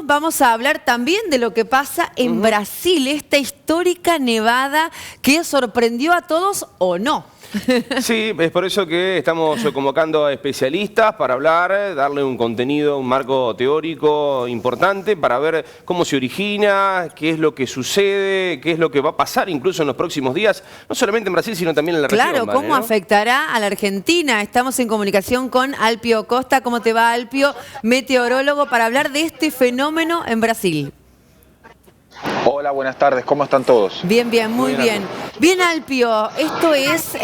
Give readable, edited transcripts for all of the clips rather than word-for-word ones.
vamos a hablar también de lo que pasa en Brasil, esta histórica nevada que sorprendió a todos o no. Sí, es por eso que estamos convocando a especialistas para hablar, darle un contenido, un marco teórico importante para ver cómo se origina, qué es lo que sucede, qué es lo que va a pasar incluso en los próximos días, no solamente en Brasil, sino también en la región. Claro, ¿cómo afectará a la Argentina? Estamos en comunicación con Alpio Costa. ¿Cómo te va, Alpio? Meteorólogo, para hablar de este fenómeno en Brasil. Hola, buenas tardes, ¿cómo están todos? Bien, bien, muy bien. Bien, Alpio, esto es,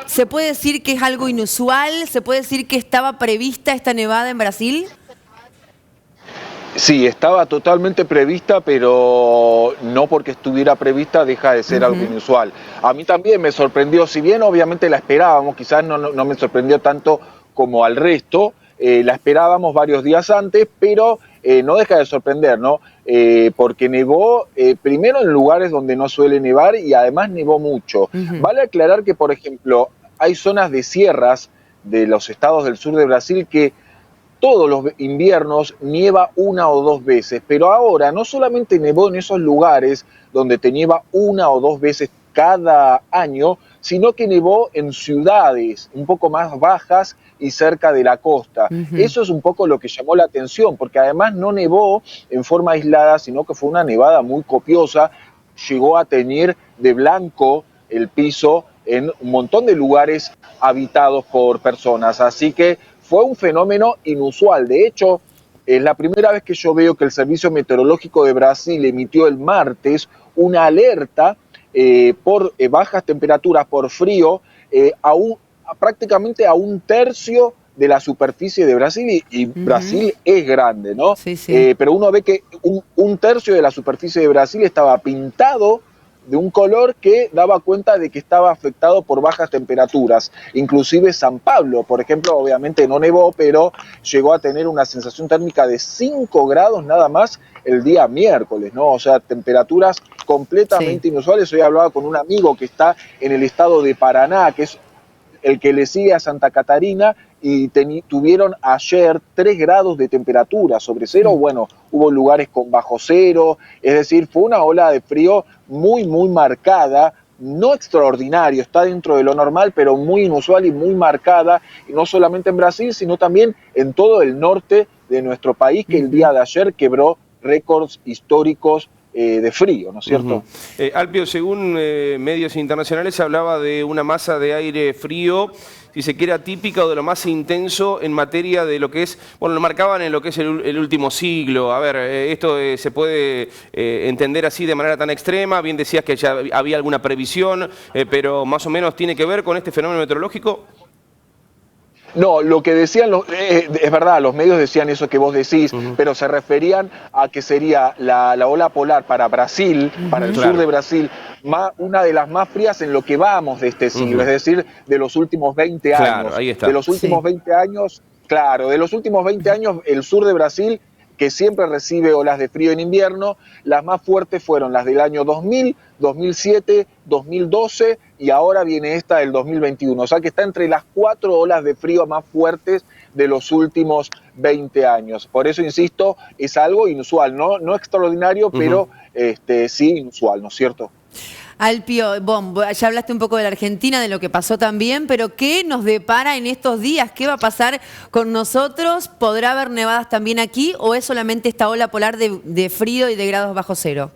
¿se puede decir que es algo inusual? ¿Se puede decir que estaba prevista esta nevada en Brasil? Sí, estaba totalmente prevista, pero no porque estuviera prevista deja de ser algo inusual. A mí también me sorprendió, si bien obviamente la esperábamos, quizás no me sorprendió tanto como al resto, la esperábamos varios días antes, pero no deja de sorprender, ¿no? Porque nevó primero en lugares donde no suele nevar y además nevó mucho. Vale aclarar que, por ejemplo, hay zonas de sierras de los estados del sur de Brasil que todos los inviernos nieva una o dos veces, pero ahora no solamente nevó en esos lugares donde te nieva una o dos veces cada año, sino que nevó en ciudades un poco más bajas y cerca de la costa. Eso es un poco lo que llamó la atención, porque además no nevó en forma aislada, sino que fue una nevada muy copiosa, llegó a teñir de blanco el piso en un montón de lugares habitados por personas, así que fue un fenómeno inusual. De hecho, es la primera vez que yo veo que el Servicio Meteorológico de Brasil emitió el martes una alerta por bajas temperaturas, por frío, prácticamente a un tercio de la superficie de Brasil, y Brasil es grande, ¿no? Sí, sí. Pero uno ve que un tercio de la superficie de Brasil estaba pintado de un color que daba cuenta de que estaba afectado por bajas temperaturas. Inclusive San Pablo, por ejemplo, obviamente no nevó, pero llegó a tener una sensación térmica de 5 grados nada más el día miércoles, ¿no? O sea, temperaturas completamente inusuales. Hoy hablaba con un amigo que está en el estado de Paraná, que es el que le sigue a Santa Catarina, y tuvieron ayer 3 grados de temperatura sobre cero. Bueno, hubo lugares con bajo cero, es decir, fue una ola de frío muy, muy marcada, no extraordinario, está dentro de lo normal, pero muy inusual y muy marcada, y no solamente en Brasil, sino también en todo el norte de nuestro país, que el día de ayer quebró récords históricos de frío, ¿no es cierto? Alpio, según medios internacionales, se hablaba de una masa de aire frío, si se quiere atípica o de lo más intenso en materia de lo que es, bueno, lo marcaban en lo que es el último siglo. A ver, esto se puede entender así de manera tan extrema. Bien decías que ya había alguna previsión, pero más o menos tiene que ver con este fenómeno meteorológico. No, lo que decían, es verdad, los medios decían eso que vos decís, pero se referían a que sería la ola polar para Brasil, para el sur de Brasil, una de las más frías en lo que vamos de este siglo, es decir, de los últimos 20 años. Claro, ahí está. De los últimos 20 años, claro, de los últimos 20 años, el sur de Brasil, que siempre recibe olas de frío en invierno, las más fuertes fueron las del año 2000, 2007, 2012 y ahora viene esta del 2021. O sea que está entre las 4 olas de frío más fuertes de los últimos 20 años. Por eso, insisto, es algo inusual, no extraordinario, pero sí inusual, ¿no es cierto? Alpio, ya hablaste un poco de la Argentina, de lo que pasó también, pero ¿qué nos depara en estos días? ¿Qué va a pasar con nosotros? ¿Podrá haber nevadas también aquí o es solamente esta ola polar de frío y de grados bajo cero?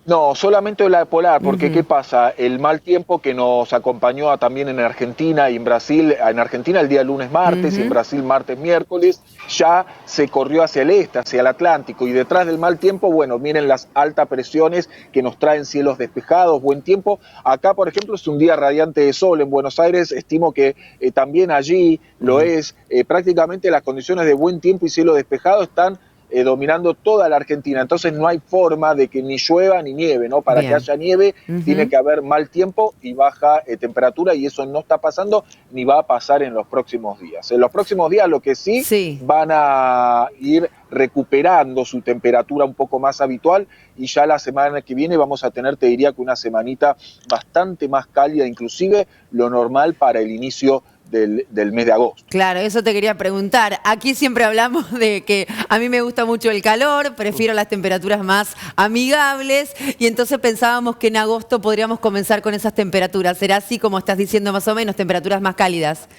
No, solamente la polar, porque ¿qué pasa? El mal tiempo que nos acompañó también en Argentina y en Brasil, en Argentina el día lunes, martes, y en Brasil martes, miércoles, ya se corrió hacia el este, hacia el Atlántico, y detrás del mal tiempo, bueno, miren las altas presiones que nos traen cielos despejados, buen tiempo. Acá, por ejemplo, es un día radiante de sol. En Buenos Aires estimo que también allí lo es. Prácticamente las condiciones de buen tiempo y cielo despejado están dominando toda la Argentina, entonces no hay forma de que ni llueva ni nieve, ¿no? Para que haya nieve tiene que haber mal tiempo y baja temperatura, y eso no está pasando ni va a pasar en los próximos días. En los próximos días lo que sí van a ir recuperando su temperatura un poco más habitual, y ya la semana que viene vamos a tener, te diría que una semanita bastante más cálida, inclusive lo normal para el inicio del mes de agosto. Claro, eso te quería preguntar. Aquí siempre hablamos de que a mí me gusta mucho el calor, prefiero las temperaturas más amigables y entonces pensábamos que en agosto podríamos comenzar con esas temperaturas. ¿Será así como estás diciendo más o menos, temperaturas más cálidas?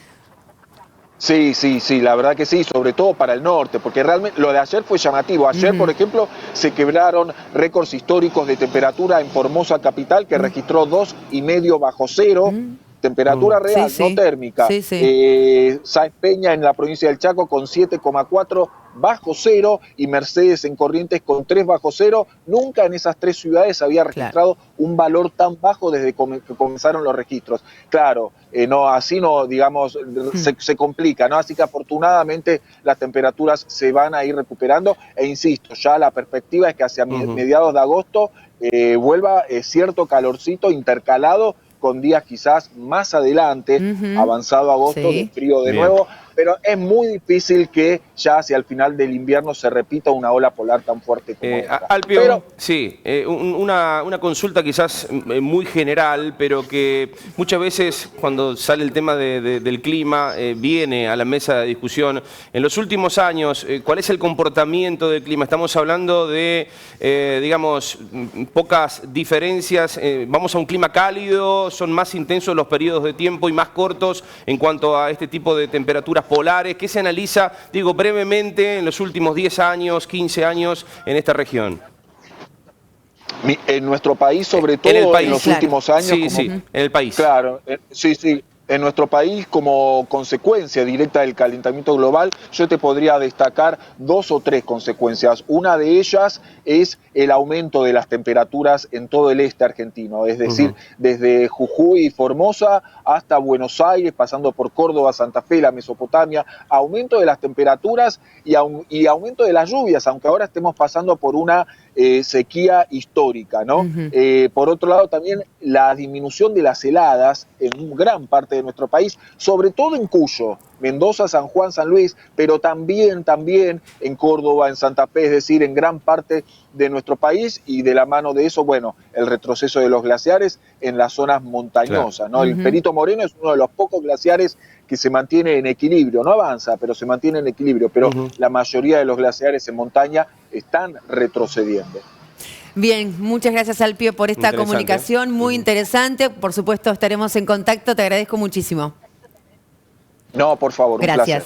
Sí, la verdad que sí, sobre todo para el norte, porque realmente lo de ayer fue llamativo. Ayer, por ejemplo, se quebraron récords históricos de temperatura en Formosa capital, que registró 2,5 bajo cero. Temperatura real, no térmica. Sáenz Peña en la provincia del Chaco con 7,4 bajo cero y Mercedes en Corrientes con 3 bajo cero. Nunca en esas tres ciudades había registrado un valor tan bajo desde que comenzaron los registros. Claro, así no, digamos, se complica, ¿no? Así que afortunadamente las temperaturas se van a ir recuperando e insisto, ya la perspectiva es que hacia mediados de agosto vuelva cierto calorcito intercalado con días quizás más adelante, avanzado agosto, de frío de nuevo, pero es muy difícil que ya hacia el final del invierno se repita una ola polar tan fuerte como esta. Alpio, pero, sí, una consulta quizás muy general, pero que muchas veces cuando sale el tema del clima viene a la mesa de discusión. En los últimos años, ¿cuál es el comportamiento del clima? Estamos hablando de, digamos, pocas diferencias. Vamos a un clima cálido, son más intensos los periodos de tiempo y más cortos en cuanto a este tipo de temperaturas polares. ¿Qué se analiza, digo, brevemente en los últimos 10 años, 15 años en esta región? En nuestro país, sobre todo en los últimos años. En el país. Claro, sí. En nuestro país, como consecuencia directa del calentamiento global, yo te podría destacar 2 o 3 consecuencias. Una de ellas es el aumento de las temperaturas en todo el este argentino, es decir, desde Jujuy y Formosa hasta Buenos Aires, pasando por Córdoba, Santa Fe, la Mesopotamia, aumento de las temperaturas y aumento de las lluvias, aunque ahora estemos pasando por una sequía histórica, ¿no? Por otro lado, también la disminución de las heladas en gran parte de nuestro país, sobre todo en Cuyo, Mendoza, San Juan, San Luis, pero también en Córdoba, en Santa Fe, es decir, en gran parte de nuestro país, y de la mano de eso, bueno, el retroceso de los glaciares en las zonas montañosas, ¿no? El Perito Moreno es uno de los pocos glaciares que se mantiene en equilibrio, no avanza, pero se mantiene en equilibrio, pero la mayoría de los glaciares en montaña están retrocediendo. Bien, muchas gracias Alpio por esta comunicación, muy interesante. Por supuesto estaremos en contacto, te agradezco muchísimo. No, por favor, un placer.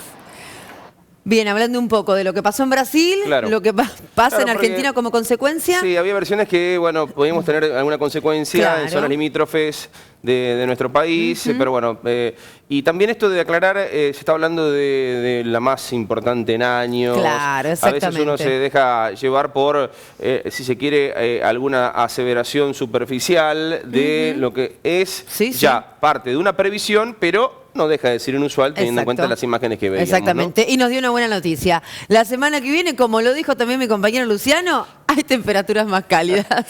Bien, hablando un poco de lo que pasó en Brasil, lo que pasa en Argentina como consecuencia. Sí, había versiones que, bueno, podíamos tener alguna consecuencia en zonas limítrofes de nuestro país, pero bueno, y también esto de aclarar, se está hablando de la más importante en años. Claro, exactamente. A veces uno se deja llevar por, si se quiere, alguna aseveración superficial de lo que es ya parte de una previsión, pero no deja de ser inusual teniendo en cuenta las imágenes que veíamos. Exactamente, y nos dio una buena noticia. La semana que viene, como lo dijo también mi compañero Luciano, hay temperaturas más cálidas.